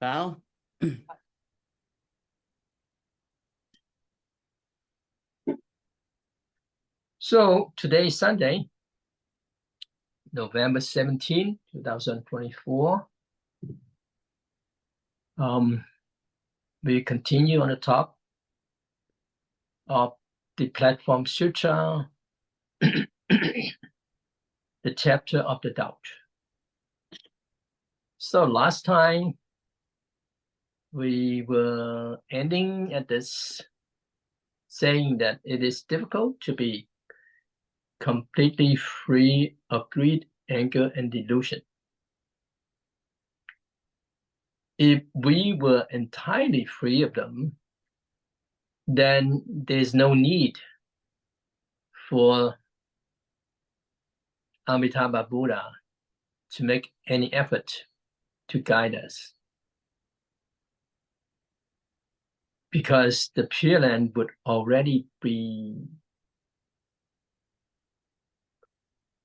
Bow. So today is Sunday, November 17, 2024. We continue on the top of the platform Sutra, the chapter of the doubt. So last time we were ending at this, saying that it is difficult to be completely free of greed, anger, and delusion. If we were entirely free of them, then there's no need for Amitabha Buddha to make any effort to guide us, because the Pure Land would already be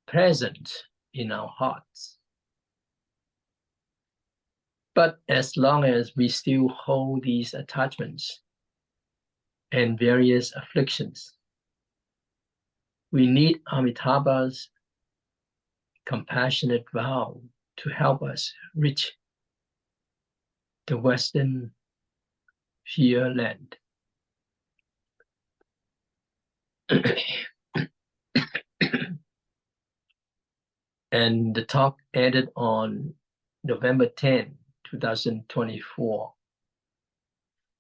present in our hearts. But as long as we still hold these attachments and various afflictions, we need Amitabha's compassionate vow to help us reach the Western Pure Land. And the talk ended on November 10, 2024.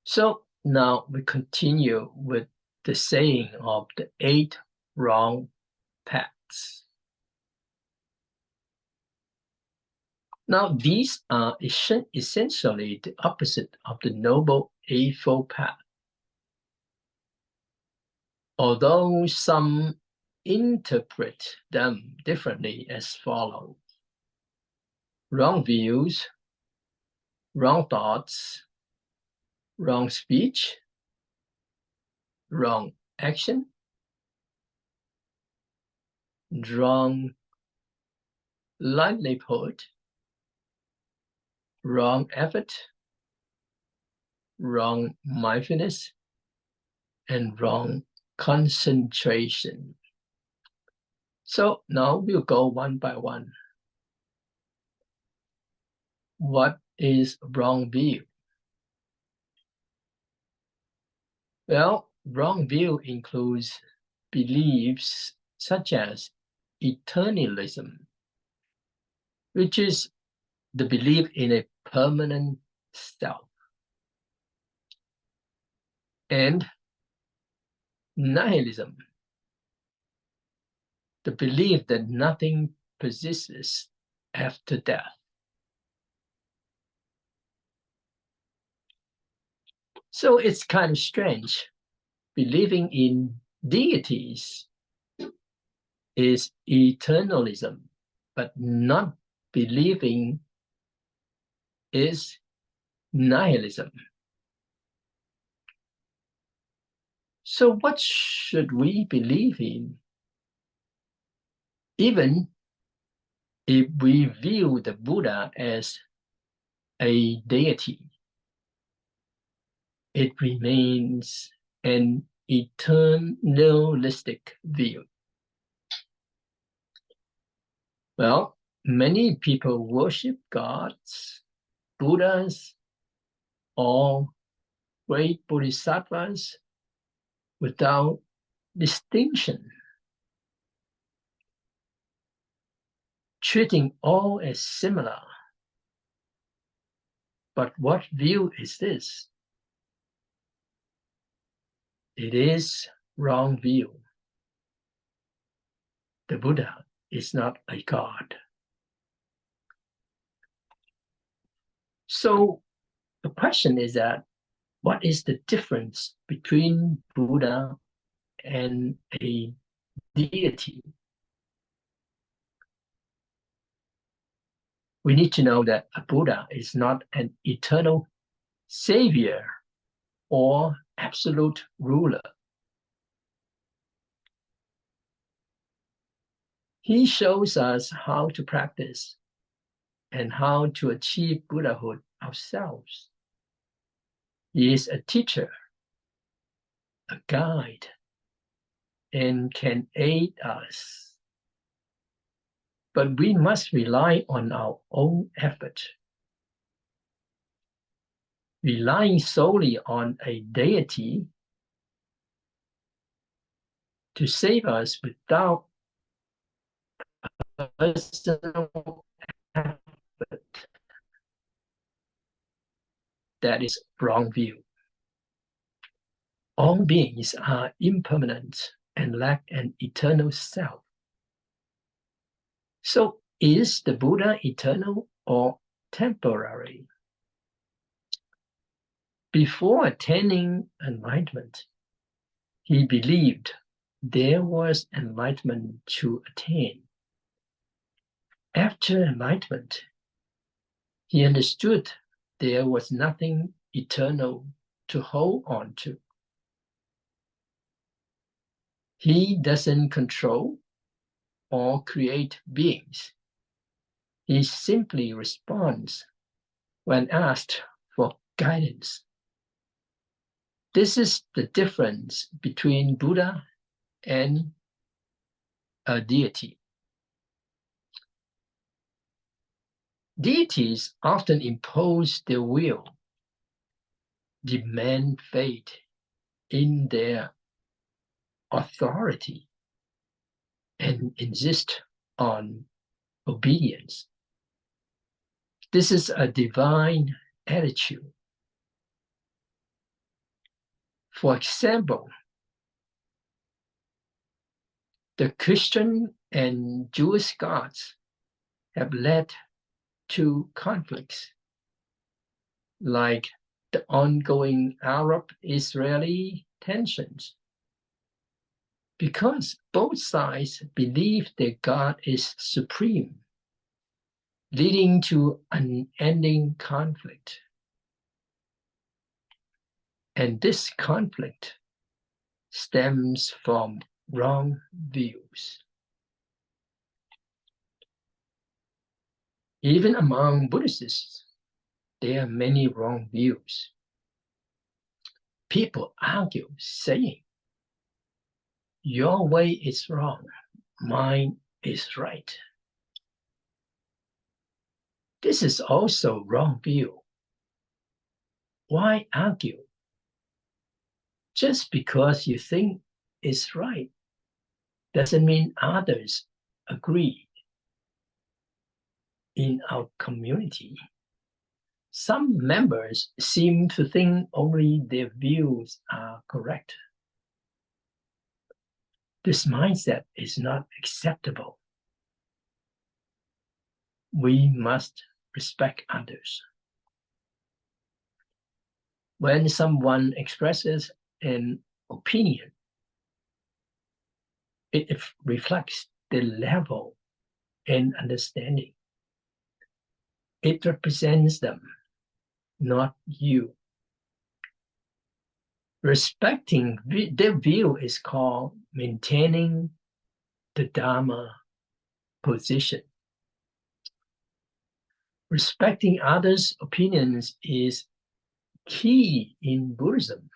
So now we continue with the saying of the 8 wrong paths. Now these are essentially the opposite of the Noble Eightfold Path. Although some interpret them differently as follows: wrong views, wrong thoughts, wrong speech, wrong action, wrong livelihood, wrong effort, wrong mindfulness, and wrong concentration. So now we'll go one by one. What is wrong view? Well, wrong view includes beliefs such as eternalism, which is the belief in a permanent self, and nihilism, the belief that nothing persists after death. So it's kind of strange. Believing in deities is eternalism, but not believing is nihilism. So what should we believe in? Even if we view the Buddha as a deity, it remains an eternalistic view. Well, many people worship gods, Buddhas, or great bodhisattvas without distinction, treating all as similar. But what view is this? It is wrong view. The Buddha is not a god. So the question is that, what is the difference between Buddha and a deity? We need to know that a Buddha is not an eternal savior or absolute ruler. He shows us how to practice and how to achieve Buddhahood ourselves. He is a teacher, a guide, and can aid us. But we must rely on our own effort. Relying solely on a deity to save us without personal effort, that is wrong view. All beings are impermanent and lack an eternal self. So is the Buddha eternal or temporary? Before attaining enlightenment, he believed there was enlightenment to attain. After enlightenment, he understood there was nothing eternal to hold on to. He doesn't control or create beings. He simply responds when asked for guidance. This is the difference between Buddha and a deity. Deities often impose their will, demand faith in their authority, and insist on obedience. This is a divine attitude. For example, the Christian and Jewish gods have led to conflicts, like the ongoing Arab-Israeli tensions, because both sides believe their God is supreme, leading to unending conflict. And this conflict stems from wrong views. Even among Buddhists, there are many wrong views. People argue, saying, "Your way is wrong, mine is right." This is also wrong view. Why argue? Just because you think it's right doesn't mean others agree. In our community, some members seem to think only their views are correct. This mindset is not acceptable. We must respect others. When someone expresses an opinion, it reflects the level and understanding. It represents them, not you. Respecting their view is called maintaining the Dharma position. Respecting others' opinions is key in Buddhism.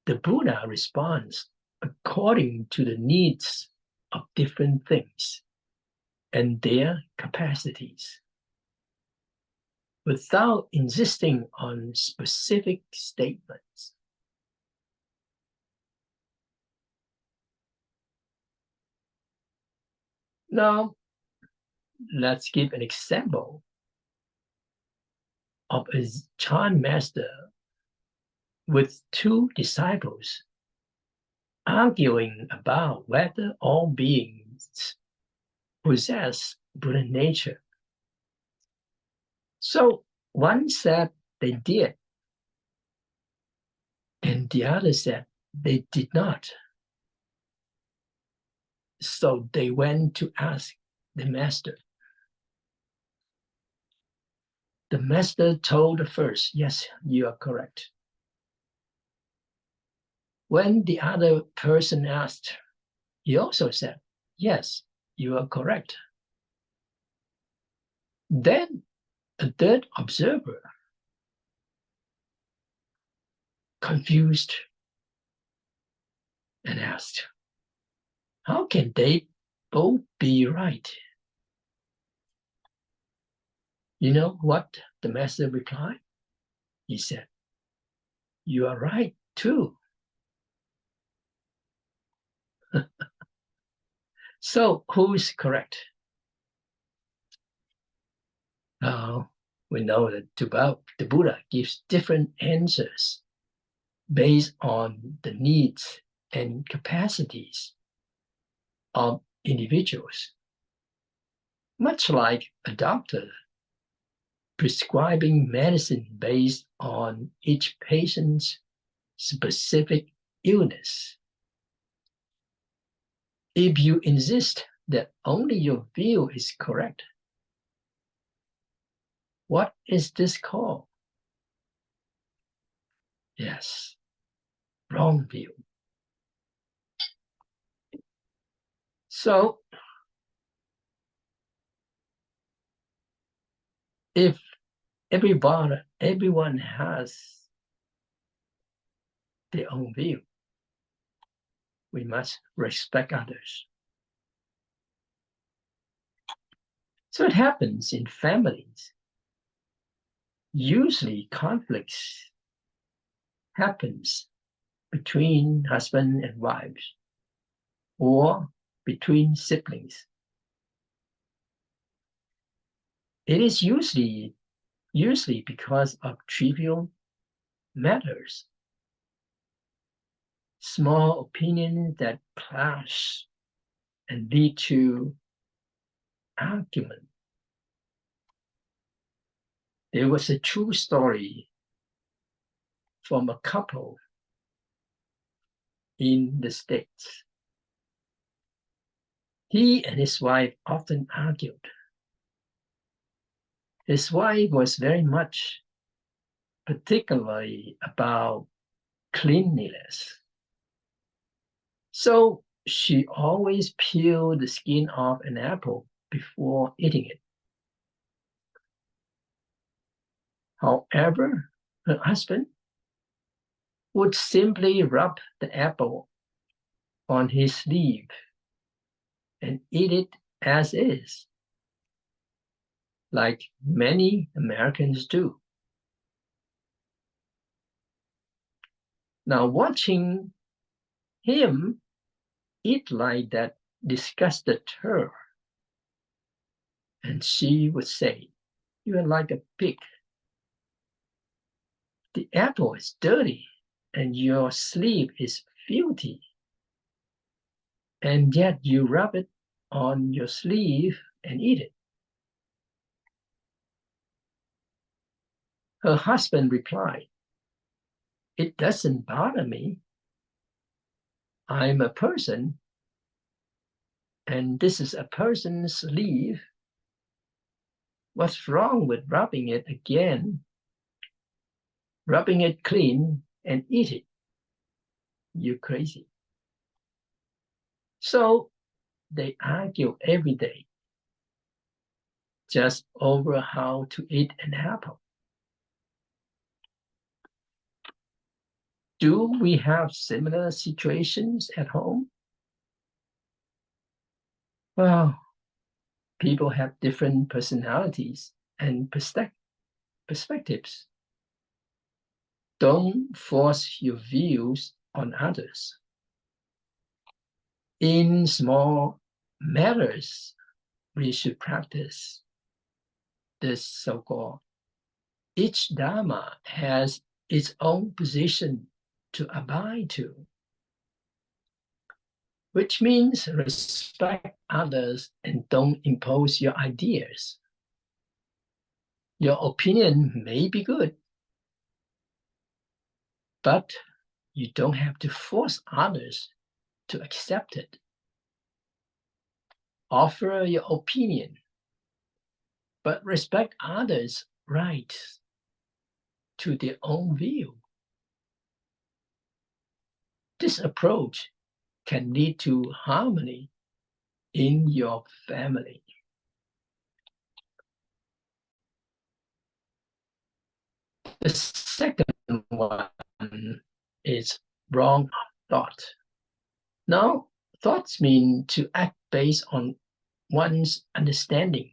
The Buddha responds according to the needs of different things and their capacities, without insisting on specific statements. Now, let's give an example of a Chan master with two disciples arguing about whether all beings possess Buddha nature. So one said they did, and the other said they did not. So they went to ask the master. The master told the first, "Yes, you are correct." When the other person asked, he also said, "Yes, you are correct." Then A third observer, confused, and asked, "How can they both be right?" You know what the master replied? He said, "You are right too." So who is correct? Now we know that the Buddha gives different answers based on the needs and capacities of individuals, much like a doctor prescribing medicine based on each patient's specific illness. If you insist that only your view is correct, what is this called? Yes, wrong view. So if everyone has their own view, we must respect others. So it happens in families. Usually conflicts happens between husband and wives or between siblings. It is usually because of trivial matters, small opinions that clash and lead to argument. There was a true story from a couple in the States. He and his wife often argued. His wife was very much particularly about cleanliness. So she always peeled the skin off an apple before eating it. However, her husband would simply rub the apple on his sleeve and eat it as is, like many Americans do. Now, watching him eat like that disgusted her, and she would say, "You are like a pig. The apple is dirty and your sleeve is filthy, and yet you rub it on your sleeve and eat it." Her husband replied, "It doesn't bother me. I'm a person, and this is a person's sleeve. What's wrong with rubbing it again, rubbing it clean and eat it? You're crazy." So they argue every day just over how to eat an apple. Do we have similar situations at home? Well, people have different personalities and perspectives. Don't force your views on others. In small matters, we should practice this so-called each Dharma has its own position to abide to, which means respect others and don't impose your ideas. Your opinion may be good, but you don't have to force others to accept it. Offer your opinion, but respect others' rights to their own view. This approach can lead to harmony in your family. The second one is wrong thought. Now, thoughts mean to act based on one's understanding.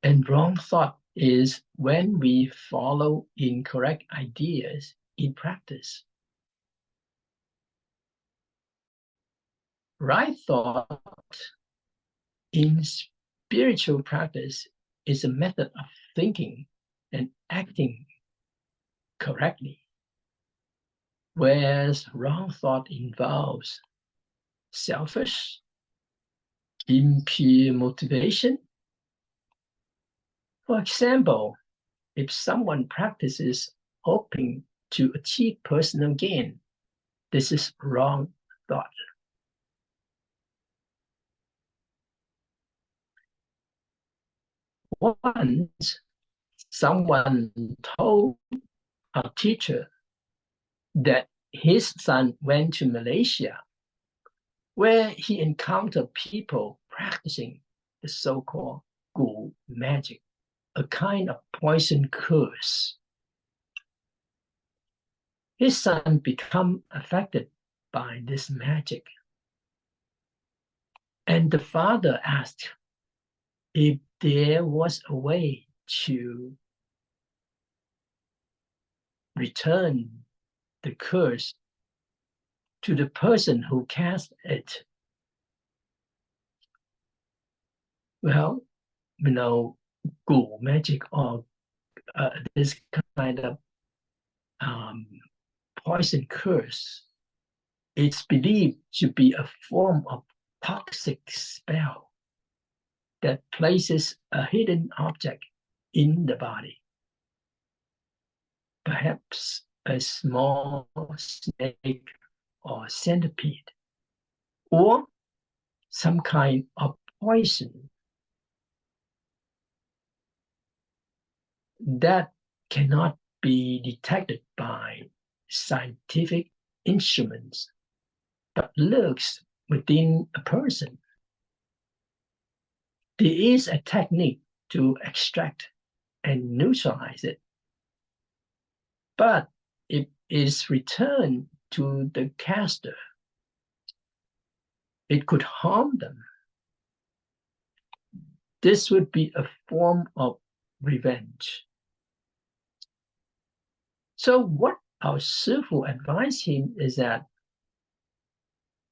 And wrong thought is when we follow incorrect ideas in practice. Right thought in spiritual practice is a method of thinking and acting correctly, whereas wrong thought involves selfish, impure motivation. For example, if someone practices hoping to achieve personal gain, this is wrong thought. Once, someone told a teacher that his son went to Malaysia, where he encountered people practicing the so-called Gu magic, a kind of poison curse. His son became affected by this magic. And the father asked if there was a way to return the curse to the person who cast it. Well, Gu magic or this kind of poison curse, it's believed to be a form of toxic spell that places a hidden object in the body. Perhaps a small snake or centipede, or some kind of poison that cannot be detected by scientific instruments, but lurks within a person. There is a technique to extract and neutralize it. But if it is returned to the caster, it could harm them. This would be a form of revenge. So what our Sifu advised him is that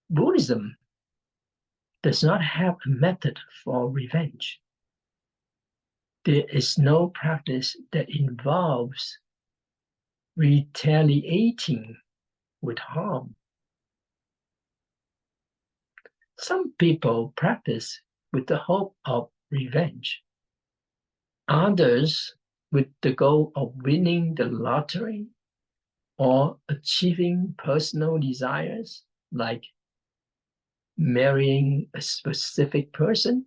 Buddhism does not have a method for revenge. There is no practice that involves retaliating with harm. Some people practice with the hope of revenge. Others with the goal of winning the lottery or achieving personal desires like marrying a specific person.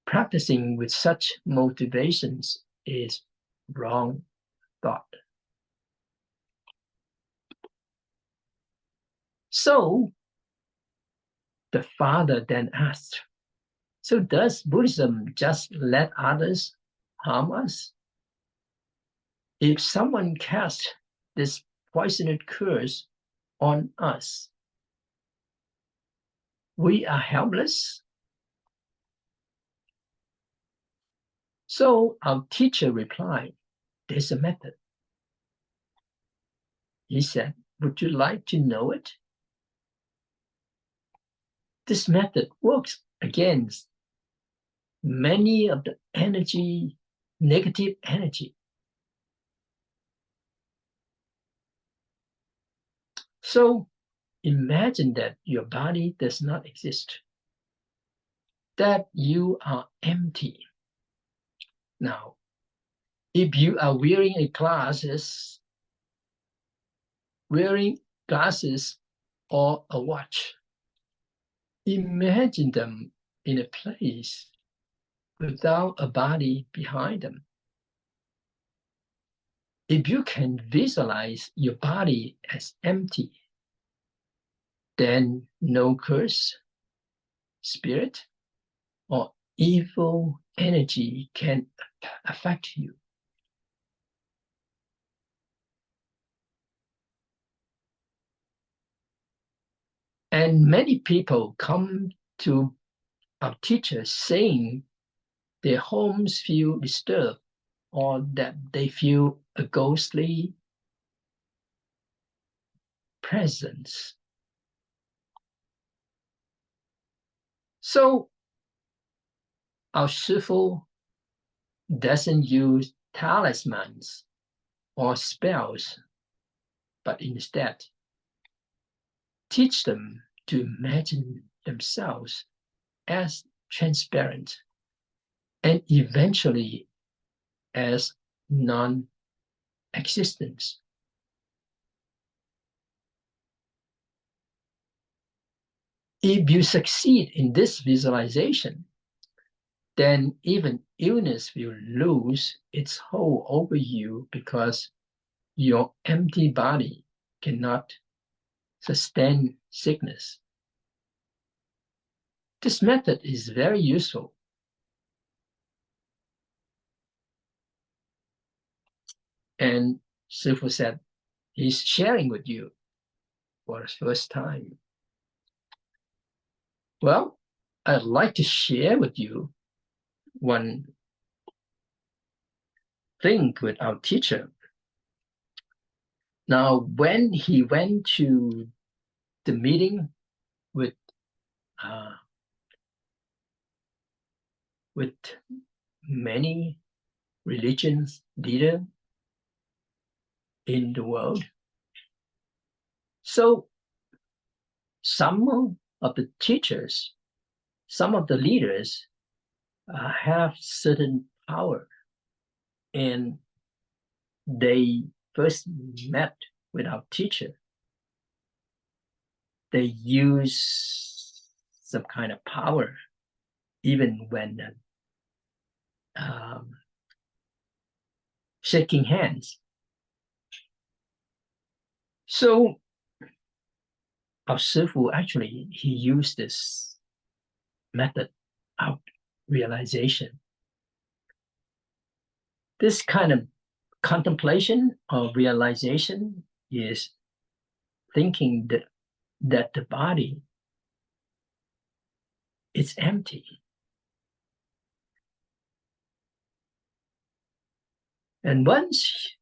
Practicing with such motivations is wrong thought. So the father then asked, so does Buddhism just let others harm us? If someone casts this poisonous curse on us, we are helpless? So our teacher replied, there's a method. He said, would you like to know it? This method works against many of the energy, negative energy. So imagine that your body does not exist, that you are empty. Now, if you are wearing glasses or a watch, imagine them in a place without a body behind them. If you can visualize your body as empty, then no curse, spirit, or evil energy can affect you. And many people come to our teachers saying their homes feel disturbed or that they feel a ghostly presence. So our Shifu doesn't use talismans or spells, but instead teach them to imagine themselves as transparent and eventually as non-existence. If you succeed in this visualization, then even illness will lose its hold over you because your empty body cannot sustain sickness. This method is very useful. And Sifu said he's sharing with you for the first time. Well, I'd like to share with you one thing with our teacher. Now, when he went to the meeting with many religions leaders in the world, so some of the teachers, some of the leaders have certain power, and they first met with our teacher. They use some kind of power, even when shaking hands. So our Sifu actually, he used this method of realization. This kind of contemplation or realization is thinking that the body is empty. And once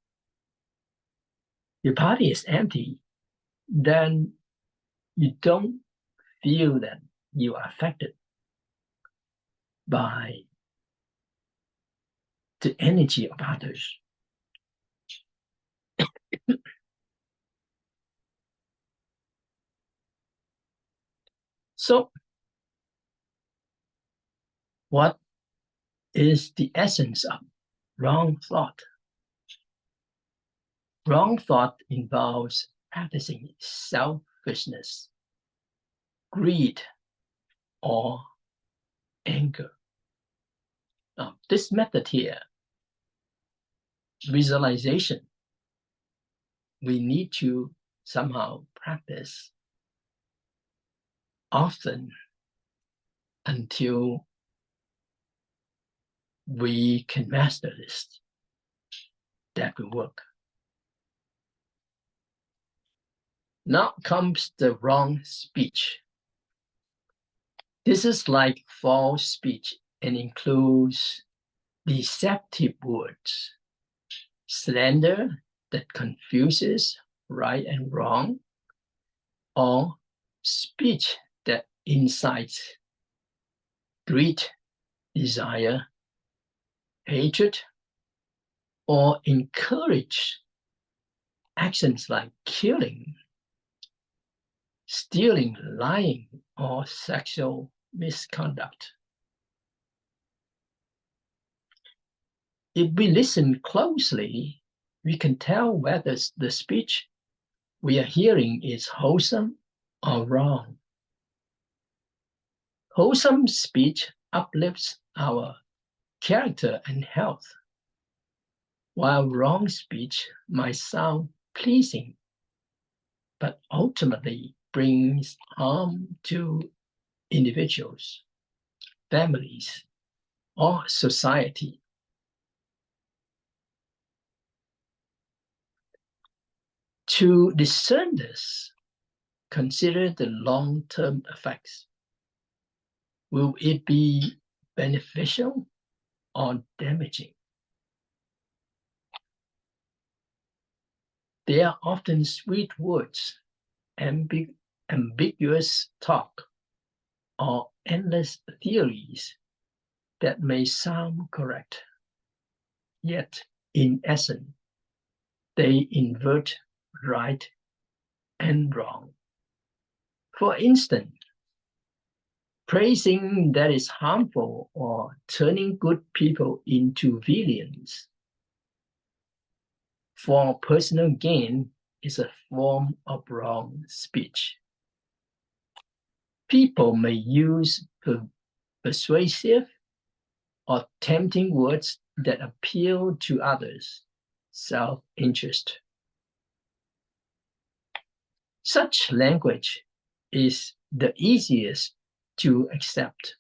your body is empty, then you don't feel that you are affected by the energy of others. So, what is the essence of wrong thought? Wrong thought involves practicing selfishness, greed, or anger. Now, this method here, visualization, we need to somehow practice often until we can master this. That will work. Now comes the wrong speech. This is like false speech and includes deceptive words, slander that confuses right and wrong, or speech that incites greed, desire, hatred, or encourage actions like killing, stealing, lying, or sexual misconduct. If we listen closely, we can tell whether the speech we are hearing is wholesome or wrong. Wholesome speech uplifts our character and health, while wrong speech might sound pleasing, but ultimately brings harm to individuals, families, or society. To discern this, consider the long-term effects. Will it be beneficial or damaging? There are often sweet words, ambiguous talk, or endless theories that may sound correct, yet in essence, they invert right and wrong. For instance, praising that is harmful or turning good people into villains for personal gain is a form of wrong speech. People may use persuasive or tempting words that appeal to others' self-interest. Such language is the easiest to accept,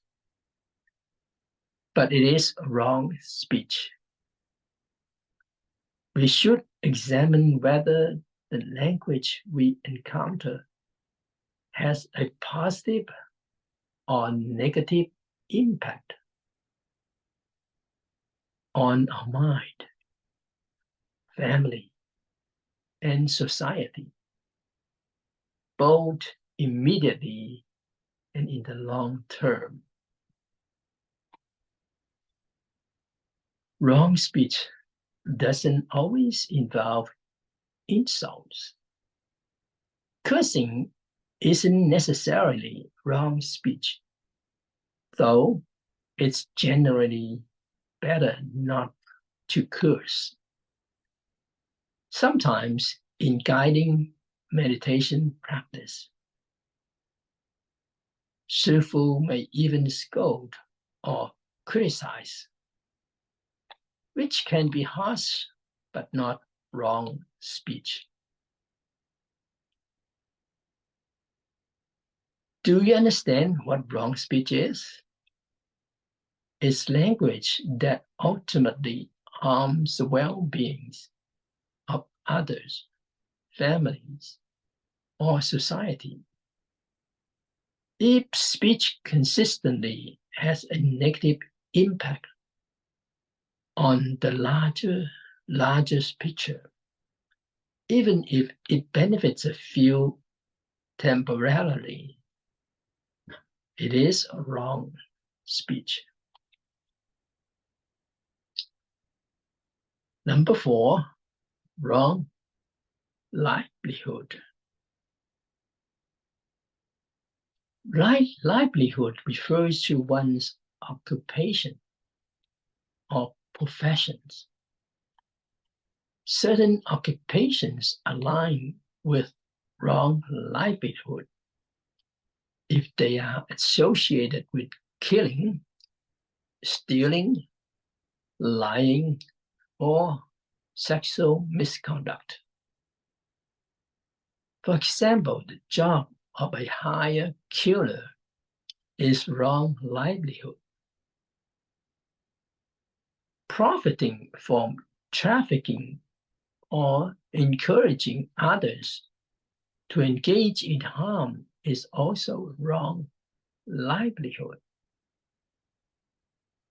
but it is wrong speech. We should examine whether the language we encounter has a positive or negative impact on our mind, family, and society, both immediately and in the long term. Wrong speech doesn't always involve insults. Cursing isn't necessarily wrong speech, though it's generally better not to curse. Sometimes in guiding meditation practice, Shifu may even scold or criticize, which can be harsh but not wrong speech. Do you understand what wrong speech is? It's language that ultimately harms the well-being of others, families, or society. If speech consistently has a negative impact on the largest picture, even if it benefits a few temporarily, it is a wrong speech. Number 4, wrong livelihood. Right livelihood refers to one's occupation or professions. Certain occupations align with wrong livelihood if they are associated with killing, stealing, lying, or sexual misconduct. For example, the job of a hired killer is wrong livelihood. Profiting from trafficking or encouraging others to engage in harm is also wrong livelihood.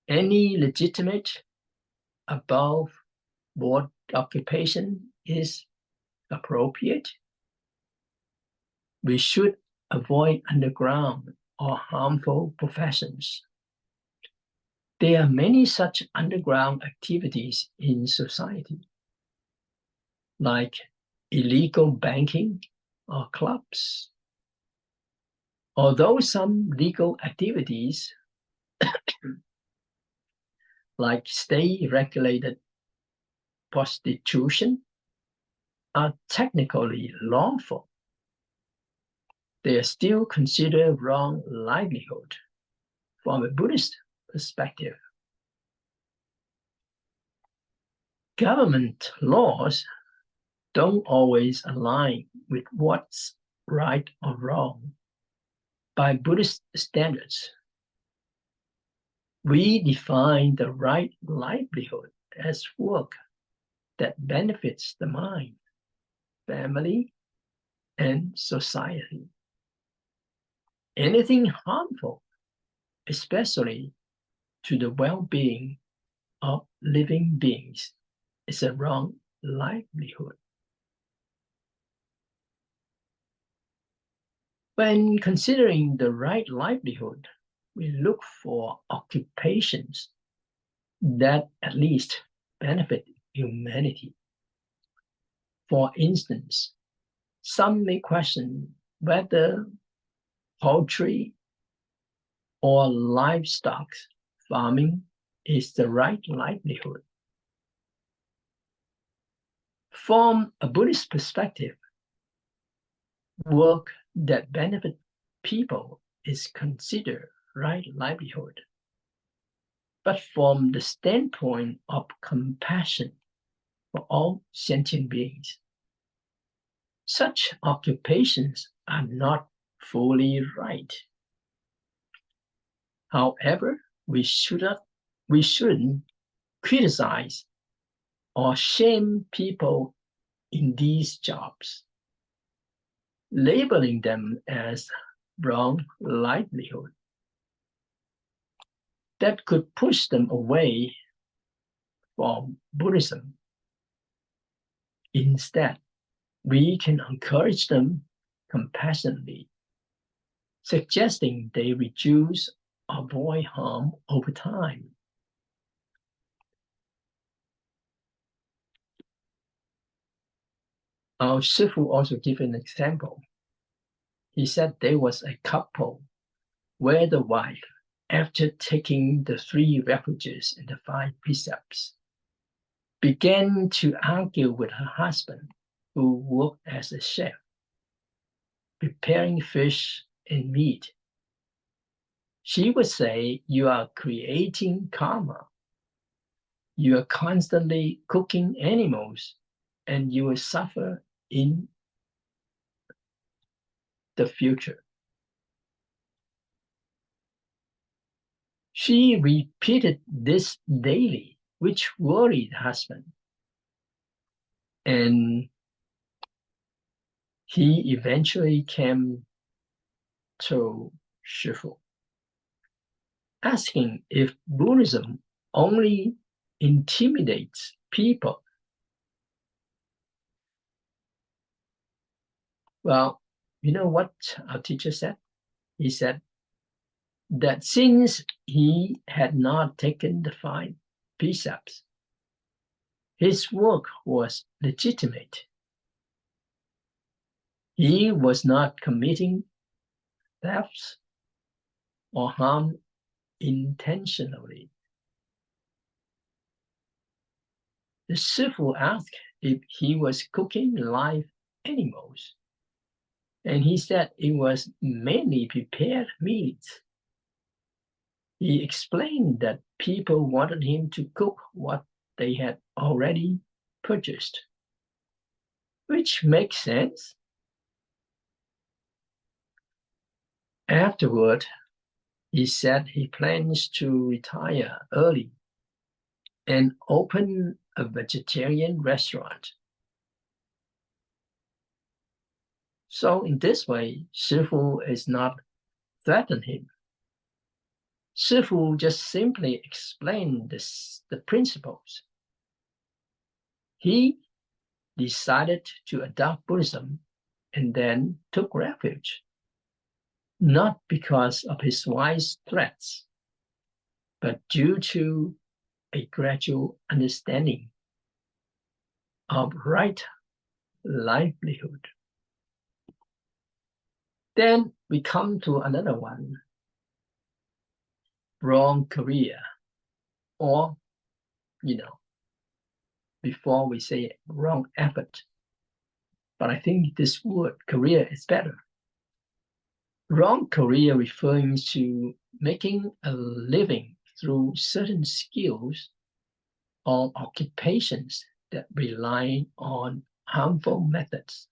Any legitimate above-board occupation is appropriate. We should avoid underground or harmful professions. There are many such underground activities in society, like illegal banking or clubs. Although some legal activities, like state-regulated prostitution, are technically lawful, they are still considered wrong livelihood from a Buddhist perspective. Government laws don't always align with what's right or wrong by Buddhist standards. We define the right livelihood as work that benefits the mind, family, and society. Anything harmful, especially to the well-being of living beings, is a wrong livelihood. When considering the right livelihood, we look for occupations that at least benefit humanity. For instance, some may question whether poultry or livestock farming is the right livelihood. From a Buddhist perspective, work that benefits people is considered right livelihood. But from the standpoint of compassion for all sentient beings, such occupations are not fully right. However, we shouldn't criticize or shame people in these jobs, labeling them as wrong livelihood that could push them away from Buddhism. Instead, we can encourage them compassionately, suggesting they reduce or avoid harm over time. Our Shifu also gave an example. He said there was a couple where the wife, after taking the 3 refuges and the 5 precepts, began to argue with her husband, who worked as a chef, preparing fish and meat. She would say, "You are creating karma. You are constantly cooking animals, and you will suffer in the future." She repeated this daily, which worried husband. And he eventually came to Shifu, asking if Buddhism only intimidates people. Well, you know what our teacher said? He said that since he had not taken the 5 precepts, his work was legitimate. He was not committing thefts or harm intentionally. The Shifu asked if he was cooking live animals, and he said it was mainly prepared meats. He explained that people wanted him to cook what they had already purchased, which makes sense. Afterward, he said he plans to retire early and open a vegetarian restaurant. So in this way, Shifu is not threatening him. Shifu just simply explained the principles. He decided to adopt Buddhism and then took refuge, not because of his wise threats, but due to a gradual understanding of right livelihood. Then we come to another one, wrong career, or, before we say wrong effort. But I think this word career is better. Wrong career refers to making a living through certain skills or occupations that rely on harmful methods.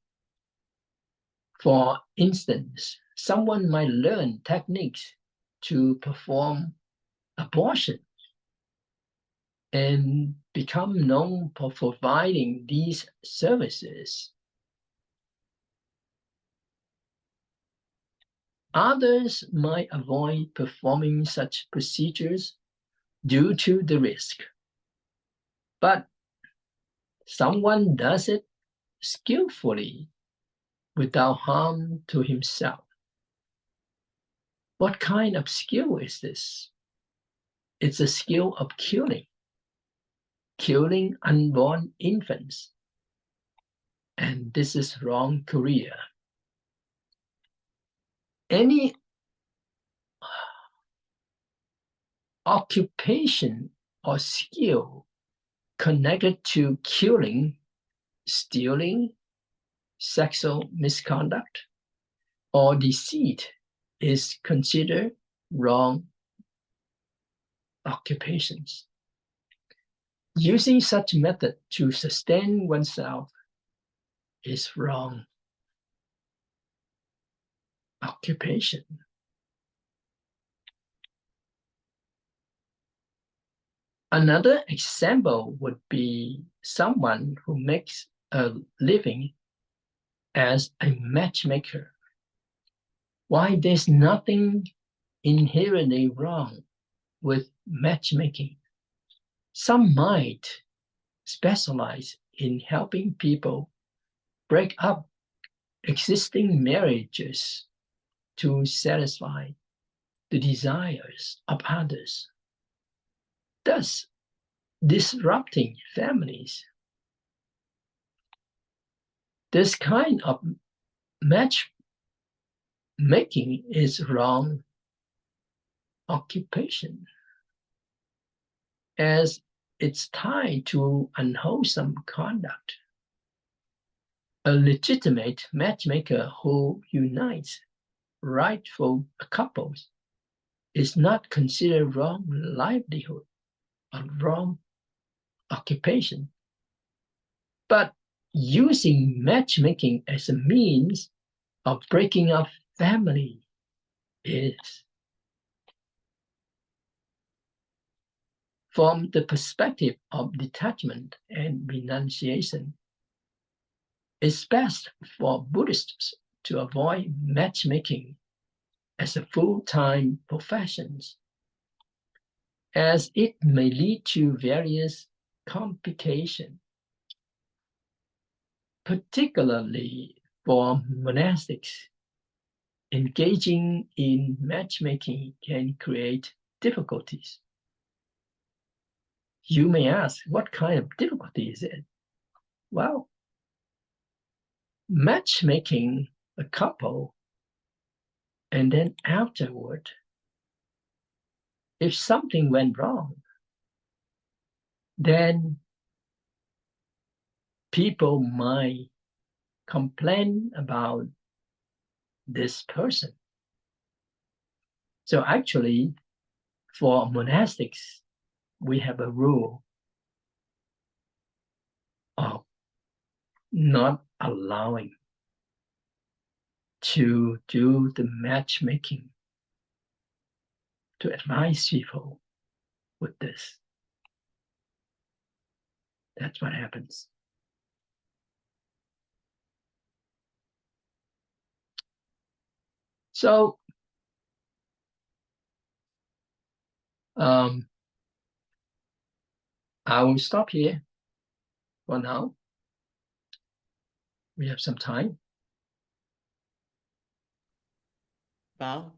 For instance, someone might learn techniques to perform abortion and become known for providing these services. Others might avoid performing such procedures due to the risk. But someone does it skillfully without harm to himself. What kind of skill is this? It's a skill of killing unborn infants. And this is wrong career. Any occupation or skill connected to killing, stealing, sexual misconduct, or deceit is considered wrong occupations. Using such method to sustain oneself is wrong occupation. Another example would be someone who makes a living as a matchmaker. Why there's nothing inherently wrong with matchmaking. Some might specialize in helping people break up existing marriages to satisfy the desires of others, thus disrupting families. This kind of matchmaking is wrong occupation, as it's tied to unwholesome conduct. A legitimate matchmaker who unites rightful couples is not considered wrong livelihood or wrong occupation. But using matchmaking as a means of breaking up family is. From the perspective of detachment and renunciation, it's best for Buddhists to avoid matchmaking as a full-time profession, as it may lead to various complications, particularly for monastics. Engaging in matchmaking can create difficulties. You may ask, what kind of difficulty is it? Well, matchmaking a couple and then afterward, if something went wrong, then people might complain about this person. So actually, for monastics, we have a rule of not allowing to do the matchmaking, to advise people with this. That's what happens. So I will stop here for now. We have some time. Well,